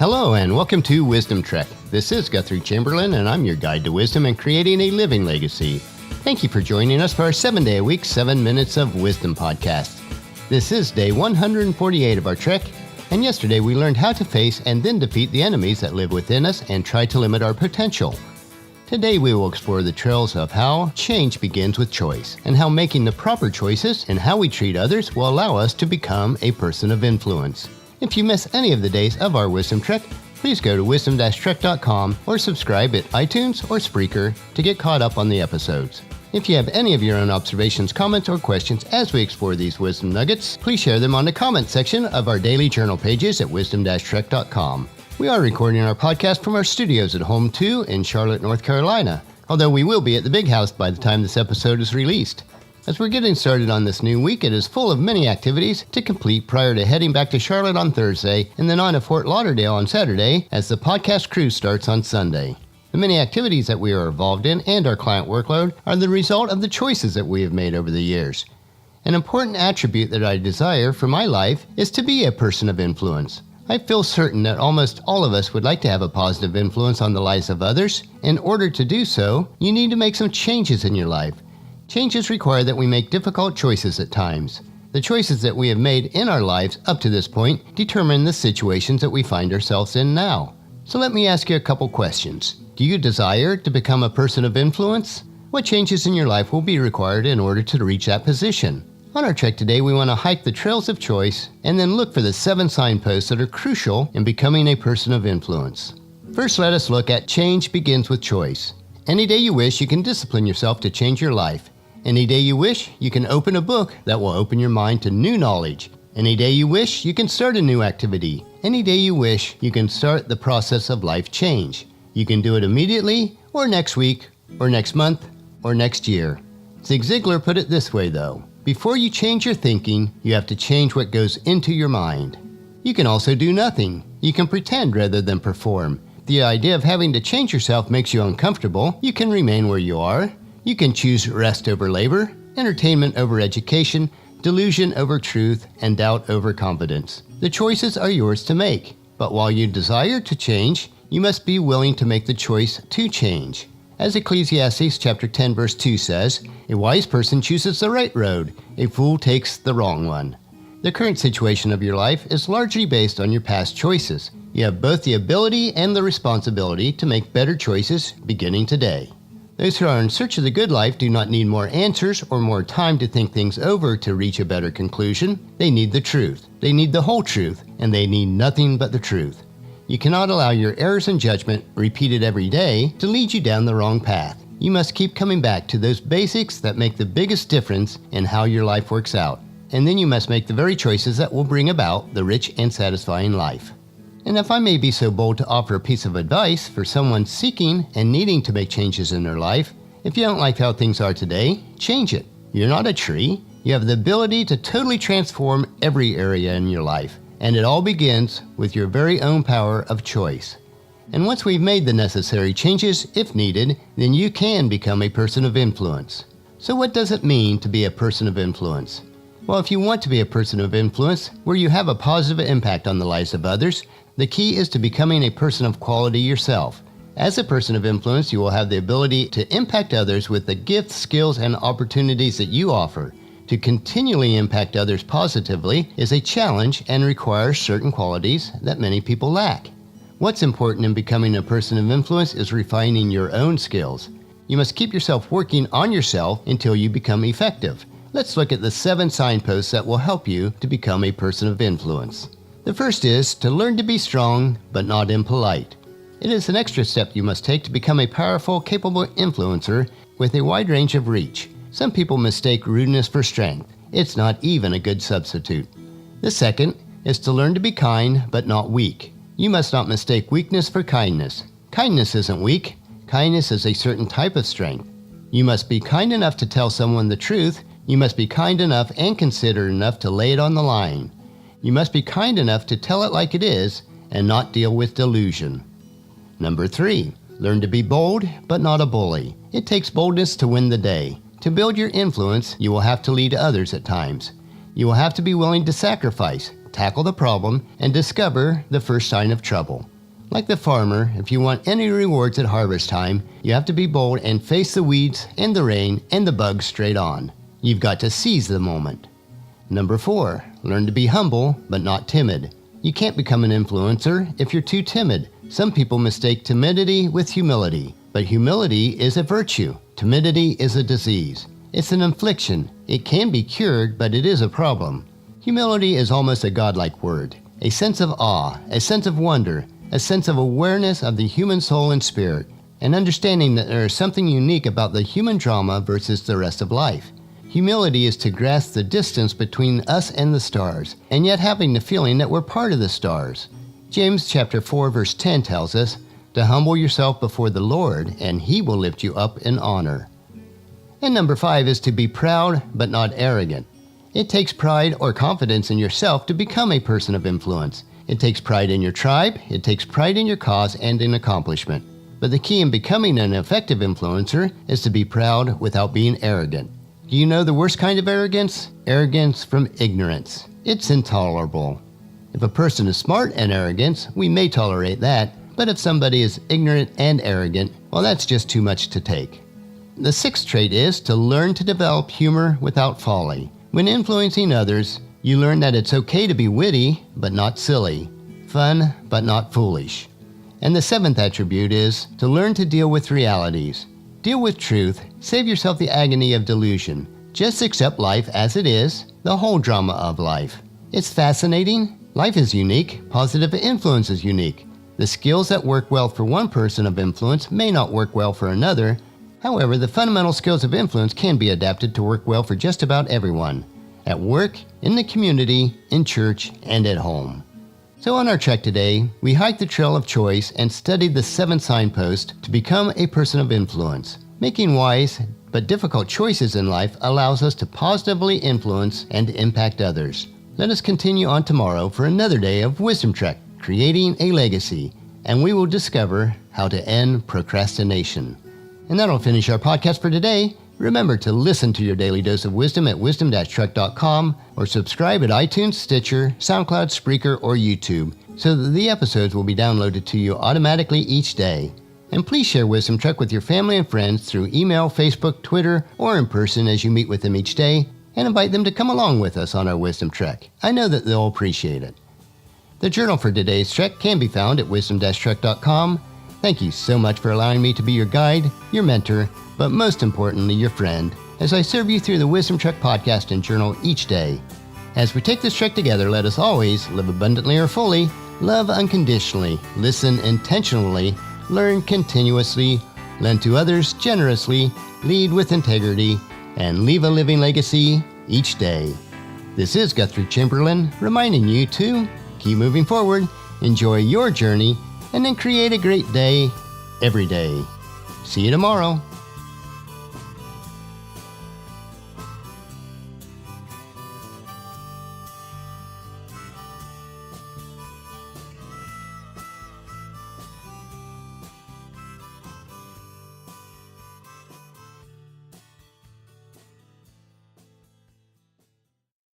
Hello and welcome to Wisdom Trek. This is Guthrie Chamberlain and I'm your guide to wisdom and creating a living legacy. Thank you for joining us for our 7-day-a-week, 7 Minutes of Wisdom podcast. This is day 148 of our trek, and yesterday we learned how to face and then defeat the enemies that live within us and try to limit our potential. Today we will explore the trails of how change begins with choice, and how making the proper choices and how we treat others will allow us to become a person of influence. If you miss any of the days of our Wisdom Trek, please go to wisdom-trek.com or subscribe at iTunes or Spreaker to get caught up on the episodes. If you have any of your own observations, comments, or questions as we explore these wisdom nuggets, please share them on the comment section of our daily journal pages at wisdom-trek.com. We are recording our podcast from our studios at Home 2 in Charlotte, North Carolina, although we will be at the Big House by the time this episode is released. As we're getting started on this new week, it is full of many activities to complete prior to heading back to Charlotte on Thursday and then on to Fort Lauderdale on Saturday as the podcast cruise starts on Sunday. The many activities that we are involved in and our client workload are the result of the choices that we have made over the years. An important attribute that I desire for my life is to be a person of influence. I feel certain that almost all of us would like to have a positive influence on the lives of others. In order to do so, you need to make some changes in your life. Changes require that we make difficult choices at times. The choices that we have made in our lives up to this point determine the situations that we find ourselves in now. So let me ask you a couple questions. Do you desire to become a person of influence? What changes in your life will be required in order to reach that position? On our trek today, we want to hike the trails of choice and then look for the 7 signposts that are crucial in becoming a person of influence. First, let us look at change begins with choice. Any day you wish, you can discipline yourself to change your life. Any day you wish, you can open a book that will open your mind to new knowledge. Any day you wish, you can start a new activity. Any day you wish, you can start the process of life change. You can do it immediately, or next week, or next month, or next year. Zig Ziglar put it this way though. Before you change your thinking, you have to change what goes into your mind. You can also do nothing. You can pretend rather than perform. If the idea of having to change yourself makes you uncomfortable, you can remain where you are. You can choose rest over labor, entertainment over education, delusion over truth, and doubt over confidence. The choices are yours to make. But while you desire to change, you must be willing to make the choice to change. As Ecclesiastes chapter 10 verse 2 says, a wise person chooses the right road, a fool takes the wrong one. The current situation of your life is largely based on your past choices. You have both the ability and the responsibility to make better choices beginning today. Those who are in search of the good life do not need more answers or more time to think things over to reach a better conclusion. They need the truth. They need the whole truth, and they need nothing but the truth. You cannot allow your errors in judgment, repeated every day, to lead you down the wrong path. You must keep coming back to those basics that make the biggest difference in how your life works out. And then you must make the very choices that will bring about the rich and satisfying life. And if I may be so bold to offer a piece of advice for someone seeking and needing to make changes in their life, if you don't like how things are today, change it. You're not a tree. You have the ability to totally transform every area in your life. And it all begins with your very own power of choice. And once we've made the necessary changes, if needed, then you can become a person of influence. So what does it mean to be a person of influence? Well, if you want to be a person of influence where you have a positive impact on the lives of others, the key is to becoming a person of quality yourself. As a person of influence, you will have the ability to impact others with the gifts, skills, and opportunities that you offer. To continually impact others positively is a challenge and requires certain qualities that many people lack. What's important in becoming a person of influence is refining your own skills. You must keep yourself working on yourself until you become effective. Let's look at the 7 signposts that will help you to become a person of influence. The first is to learn to be strong, but not impolite. It is an extra step you must take to become a powerful, capable influencer with a wide range of reach. Some people mistake rudeness for strength. It's not even a good substitute. The second is to learn to be kind, but not weak. You must not mistake weakness for kindness. Kindness isn't weak. Kindness is a certain type of strength. You must be kind enough to tell someone the truth. You must be kind enough and considerate enough to lay it on the line. You must be kind enough to tell it like it is and not deal with delusion. Number 3, learn to be bold, but not a bully. It takes boldness to win the day. To build your influence, you will have to lead others at times. You will have to be willing to sacrifice, tackle the problem, and discover the first sign of trouble. Like the farmer, if you want any rewards at harvest time, you have to be bold and face the weeds and the rain and the bugs straight on. You've got to seize the moment. Number 4, learn to be humble but not timid. You can't become an influencer if you're too timid. Some people mistake timidity with humility, but humility is a virtue. Timidity is a disease. It's an affliction. It can be cured, but it is a problem. Humility is almost a godlike word. A sense of awe, a sense of wonder, a sense of awareness of the human soul and spirit, and understanding that there is something unique about the human drama versus the rest of life. Humility is to grasp the distance between us and the stars, and yet having the feeling that we're part of the stars. James chapter 4 verse 10 tells us to humble yourself before the Lord, and He will lift you up in honor. And number 5 is to be proud but not arrogant. It takes pride or confidence in yourself to become a person of influence. It takes pride in your tribe, it takes pride in your cause and in accomplishment. But the key in becoming an effective influencer is to be proud without being arrogant. Do you know the worst kind of arrogance? Arrogance from ignorance. It's intolerable. If a person is smart and arrogant, we may tolerate that, but if somebody is ignorant and arrogant, well, that's just too much to take. The 6th trait is to learn to develop humor without folly. When influencing others, you learn that it's okay to be witty, but not silly, fun, but not foolish. And the 7th attribute is to learn to deal with realities. Deal with truth, save yourself the agony of delusion. Just accept life as it is, the whole drama of life. It's fascinating. Life is unique. Positive influence is unique. The skills that work well for one person of influence may not work well for another. However, the fundamental skills of influence can be adapted to work well for just about everyone. At work, in the community, in church, and at home. So on our trek today, we hiked the trail of choice and studied the 7 signposts to become a person of influence. Making wise but difficult choices in life allows us to positively influence and impact others. Let us continue on tomorrow for another day of Wisdom Trek, creating a legacy, and we will discover how to end procrastination. And that'll finish our podcast for today. Remember to listen to your daily dose of wisdom at wisdom-trek.com or subscribe at iTunes, Stitcher, SoundCloud, Spreaker, or YouTube so that the episodes will be downloaded to you automatically each day. And please share Wisdom Trek with your family and friends through email, Facebook, Twitter, or in person as you meet with them each day, and invite them to come along with us on our Wisdom Trek. I know that they'll appreciate it. The journal for today's trek can be found at wisdom-trek.com. Thank you so much for allowing me to be your guide, your mentor, but most importantly, your friend, as I serve you through the Wisdom Trek podcast and journal each day. As we take this trek together, let us always live abundantly or fully, love unconditionally, listen intentionally, learn continuously, lend to others generously, lead with integrity, and leave a living legacy each day. This is Guthrie Chamberlain reminding you to keep moving forward, enjoy your journey, and then create a great day every day. See you tomorrow.